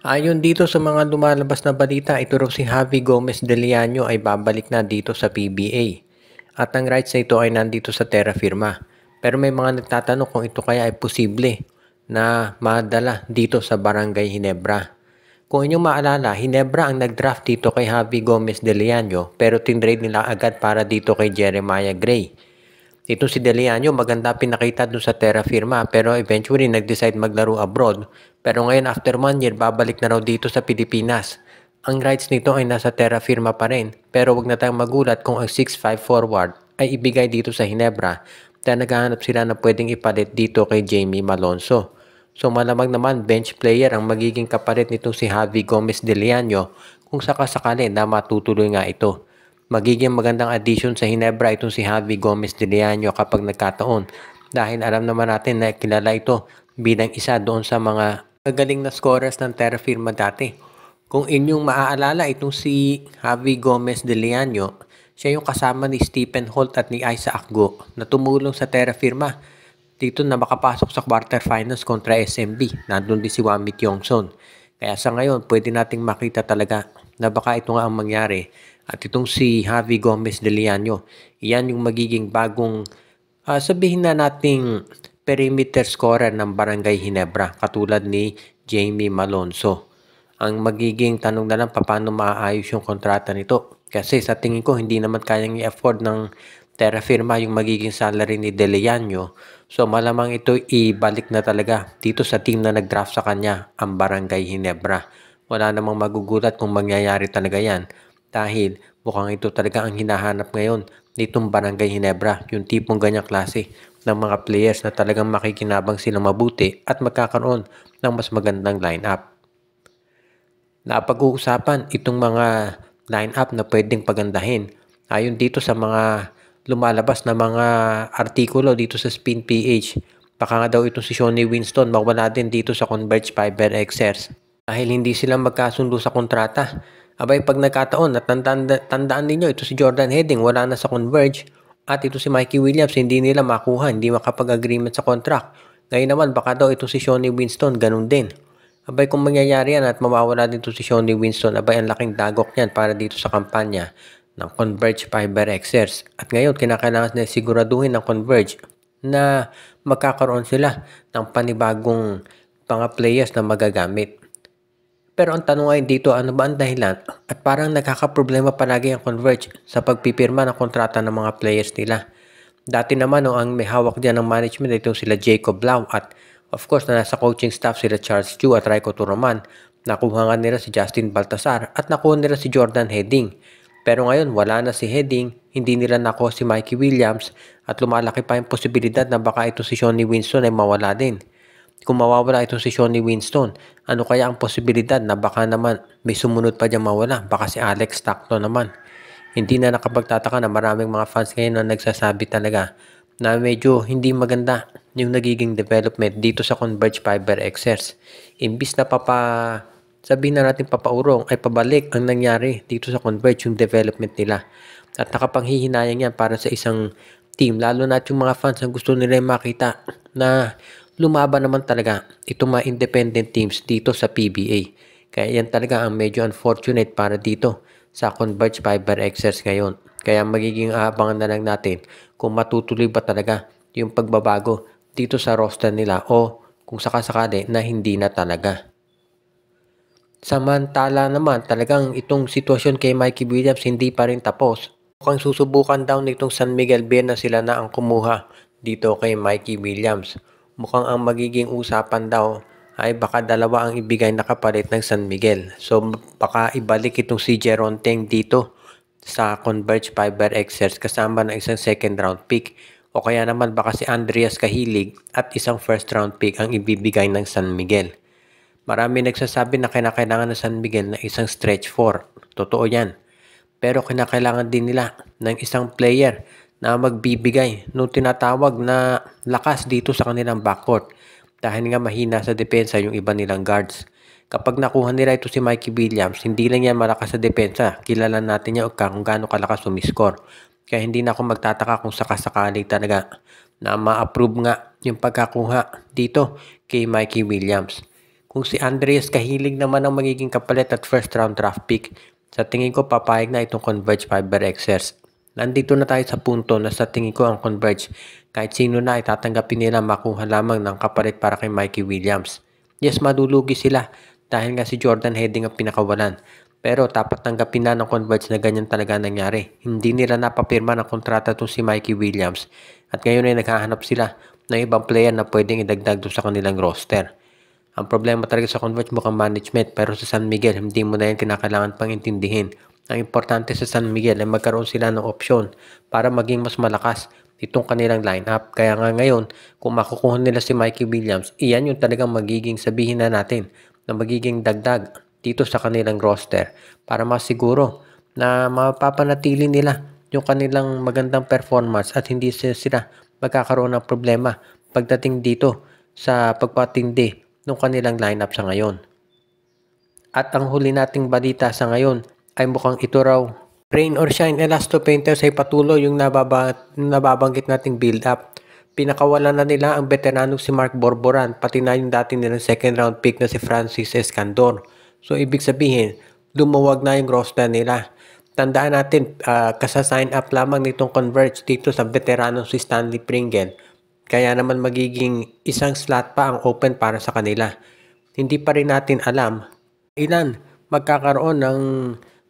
Ayon dito sa mga lumalabas na balita, ito raw si Javi Gomez de Leano ay babalik na dito sa PBA. At ang rights na ito ay nandito sa Terra Firma. Pero may mga nagtatanong kung ito kaya ay posible na madala dito sa Barangay Hinebra. Kung inyong maalala, Hinebra ang nag-draft dito kay Javi Gomez de Leano pero tinrade nila agad para dito kay Jeremiah Gray. Ito si Deliano, maganda pinakita dun sa Terra Firma pero eventually nag-decide maglaro abroad. Pero ngayon after 1 year, babalik na raw dito sa Pilipinas. Ang rights nito ay nasa Terra Firma pa rin pero wag na tayong magulat kung ang 6'5 forward ay ibigay dito sa Hinebra dahil naghahanap sila na pwedeng ipalit dito kay Jamie Malonzo. So malamang naman bench player ang magiging kapalit nitong si Javi Gomez de Leano kung sakasakali na matutuloy nga ito. Magiging magandang addition sa Hinebra itong si Javi Gomez de Leano kapag nagkataon dahil alam naman natin na kilala ito bilang isa doon sa mga magaling na scorers ng Terra Firma dati. Kung inyong maaalala itong si Javi Gomez de Leano, siya yung kasama ni Stephen Holt at ni Isaac Go na tumulong sa Terra Firma dito na makapasok sa quarterfinals kontra SMB. Nandun din si Wamit Yongson. Kaya sa ngayon, pwede nating makita talaga na baka ito nga ang mangyari. At itong si Javi Gomez de Leano, iyan yung magiging bagong sabihin na nating perimeter scorer ng Barangay Hinebra katulad ni Jamie Malonzo. Ang magiging tanong na lang paano maaayos yung kontrata nito. Kasi sa tingin ko hindi naman kayang i-afford ng Terra Firma yung magiging salary ni De Leano. So malamang ito ibalik na talaga dito sa team na nag-draft sa kanya, ang Barangay Hinebra. Wala namang magugulat kung mangyayari talaga yan. Dahil mukhang ito talaga ang hinahanap ngayon nitong Barangay Hinebra, yung tipong ganyang klase ng mga players na talagang makikinabang silang mabuti at magkakaroon ng mas magandang lineup. Napag-uusapan itong mga lineup na pwedeng pagandahin ayon dito sa mga lumalabas na mga artikulo dito sa Spin PH. Baka nga daw itong si Shawnee Winston mawala din dito sa Converge Fiber Xers dahil hindi sila magkasundo sa kontrata. Abay pag nagkataon at tandaan ninyo ito si Jordan Heading wala na sa Converge at ito si Mikey Williams hindi nila makuha, hindi makapag-agreement sa contract. Ngayon naman baka daw ito si Shawnee Winston ganun din. Abay kung mangyayari yan at mawawala dito si Shawnee Winston, abay ang laking dagok yan para dito sa kampanya ng Converge Fiber Xers. At ngayon kinakailangan na siguraduhin ng Converge na magkakaroon sila ng panibagong mga players na magagamit. Pero ang tanong ay dito, ano ba ang dahilan? At parang nagkakaproblema palagi ang Converge sa pagpipirma ng kontrata ng mga players nila. Dati naman ang may hawak diyan ng management ito sila Jacob Lau at of course na nasa coaching staff sila Charles Chu at Raiko Turaman. Nakuha nga nila si Justin Baltasar at nakuha nila si Jordan Heading. Pero ngayon wala na si Heading, hindi nila nakuha si Mikey Williams at lumalaki pa yung posibilidad na baka ito si Shawnee Winston ay mawala din. Kung mawawala ito si Shawnee Winston, ano kaya ang posibilidad na baka naman may sumunod pa dyan mawala? Baka si Alex Stockton naman. Hindi na nakapagtataka na maraming mga fans ngayon na nagsasabi talaga na medyo hindi maganda yung nagiging development dito sa Converge Fiber Xers. Imbis na sabihin na natin papaurong ay pabalik ang nangyari dito sa Converge yung development nila. At nakapanghihinayang yan para sa isang team lalo na yung mga fans ang gusto nila makita na lumaban naman talaga itong mga independent teams dito sa PBA. Kaya yan talaga ang medyo unfortunate para dito sa Converge Fiber Xers ngayon. Kaya magiging aabangan na lang natin kung matutuloy ba talaga yung pagbabago dito sa roster nila o kung sakasakali na hindi na talaga. Samantala naman talagang itong sitwasyon kay Mikey Williams hindi pa rin tapos. Mukhang susubukan daw nitong San Miguel Beer na sila na ang kumuha dito kay Mikey Williams. Mukhang ang magiging usapan daw ay baka dalawa ang ibigay na kapalit ng San Miguel. So baka ibalik itong si Jeron Teng dito sa Converge Fiber Xers kasama ng isang second round pick. O kaya naman baka si Andreas Kahilig at isang first round pick ang ibibigay ng San Miguel. Marami nagsasabi na kinakailangan ng San Miguel na isang stretch 4. Totoo yan. Pero kinakailangan din nila ng isang player na magbibigay nung tinatawag na lakas dito sa kanilang backcourt dahil nga mahina sa depensa yung iba nilang guards. Kapag nakuha nila ito si Mikey Williams, hindi lang yan malakas sa depensa. Kilala natin niya kung gaano kalakas sumiscore. Kaya hindi na ako magtataka kung sakasakali talaga na ma-approve nga yung pagkakuha dito kay Mikey Williams. Kung si Andreas Kahilig naman ang magiging kapalit at first round draft pick, sa tingin ko papayag na itong Converge Fiber Xers. Nandito na tayo sa punto na sa tingin ko ang Converge, kahit sino na itatanggapin nila makuha lamang ng kapalit para kay Mikey Williams. Yes, madulugi sila dahil nga si Jordan Heading ang pinakawalan. Pero dapat tanggapin na ng Converge na ganyan talaga nangyari. Hindi nila napapirma ng kontrata itong si Mikey Williams at ngayon ay naghahanap sila ng ibang player na pwedeng idagdag doon sa kanilang roster. Ang problema talaga sa Converge mukhang management, pero sa San Miguel hindi mo na yan kinakailangan pang intindihin. Ang importante sa San Miguel ay magkaroon sila ng opsyon para maging mas malakas itong kanilang lineup. Kaya nga ngayon, kung makukuha nila si Mikey Williams, iyan yung talagang magiging sabihin na natin na magiging dagdag dito sa kanilang roster para masiguro na mapapanatili nila yung kanilang magandang performance at hindi sila magkakaroon ng problema pagdating dito sa pagpatindi ng kanilang lineup sa ngayon. At ang huli nating balita sa ngayon ay mukhang ito raw, Rain or Shine Elasto Painters ay patuloy yung nababanggit nating build up. Pinakawalan na nila ang veterano si Mark Borboran, pati na yung dati nilang second round pick na si Francis Escandor. So ibig sabihin, lumuwag na yung roster nila. Tandaan natin, kasa-sign up lamang nitong Converge dito sa veterano si Stanley Pringle. Kaya naman magiging isang slot pa ang open para sa kanila. Hindi pa rin natin alam ilan magkakaroon ng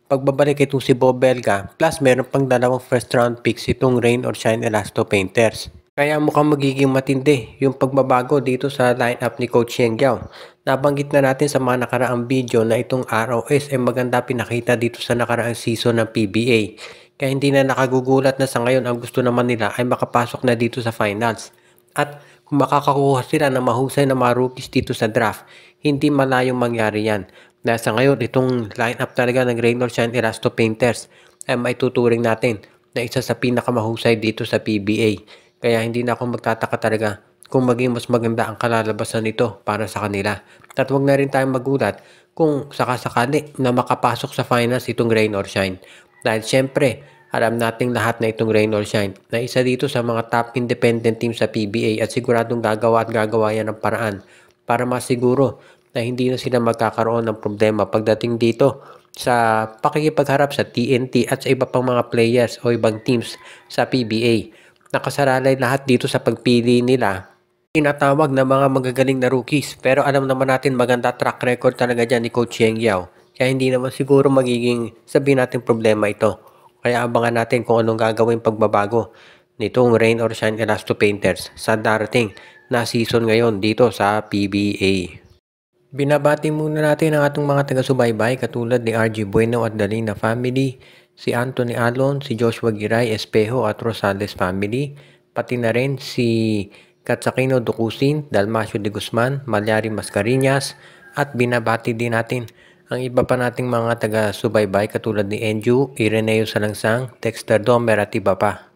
pagbabalik itong si Bob Belga. Plus meron pang dalawang first round picks itong Rain or Shine Elasto Painters. Kaya mukhang magiging matindi yung pagbabago dito sa lineup ni Coach Yeng Giao. Nabanggit na natin sa mga nakaraang video na itong ROS ay maganda pinakita dito sa nakaraang season ng PBA. Kaya hindi na nakagugulat na sa ngayon ang gusto naman nila ay makapasok na dito sa finals. At kung makakakuha sila ng mahusay na mga rookies dito sa draft, hindi malayong mangyari yan. Dahil sa ngayon, itong lineup talaga ng Rain or Shine Elasto Painters ay maituturing natin na isa sa pinakamahusay dito sa PBA. Kaya hindi na ako magtataka talaga kung maging mas maganda ang kalalabasan nito para sa kanila. At huwag na rin tayong magulat kung sakasakali na makapasok sa finals itong Rain or Shine. Dahil syempre, alam nating lahat na itong Rain or Shine na isa dito sa mga top independent team sa PBA at siguradong gagawa yan ng paraan para masiguro na hindi na sila magkakaroon ng problema pagdating dito sa pakikipagharap sa TNT at sa iba pang mga players o ibang teams sa PBA. Nakasaralay lahat dito sa pagpili nila tinatawag na mga magagaling na rookies, pero alam naman natin maganda track record talaga dyan ni Coach Yeng Giao. Kaya hindi naman siguro magiging sabihin natin problema ito. Kaya abangan natin kung anong gagawin pagbabago nitong Rain or Shine Elasto Painters sa darating na season ngayon dito sa PBA. Binabati muna natin ang ating mga taga-subaybay katulad ni RG Bueno at Dalina family, si Anthony Alon, si Joshua Giray Espejo at Rosales family, pati na rin si Katsakino Dukusin, Dalmacio de Guzman, Malyari Mascarinas at binabati din natin ang iba pa nating mga taga-subaybay katulad ni Enju, Ireneo Salangsang, Dexter Domer at iba pa.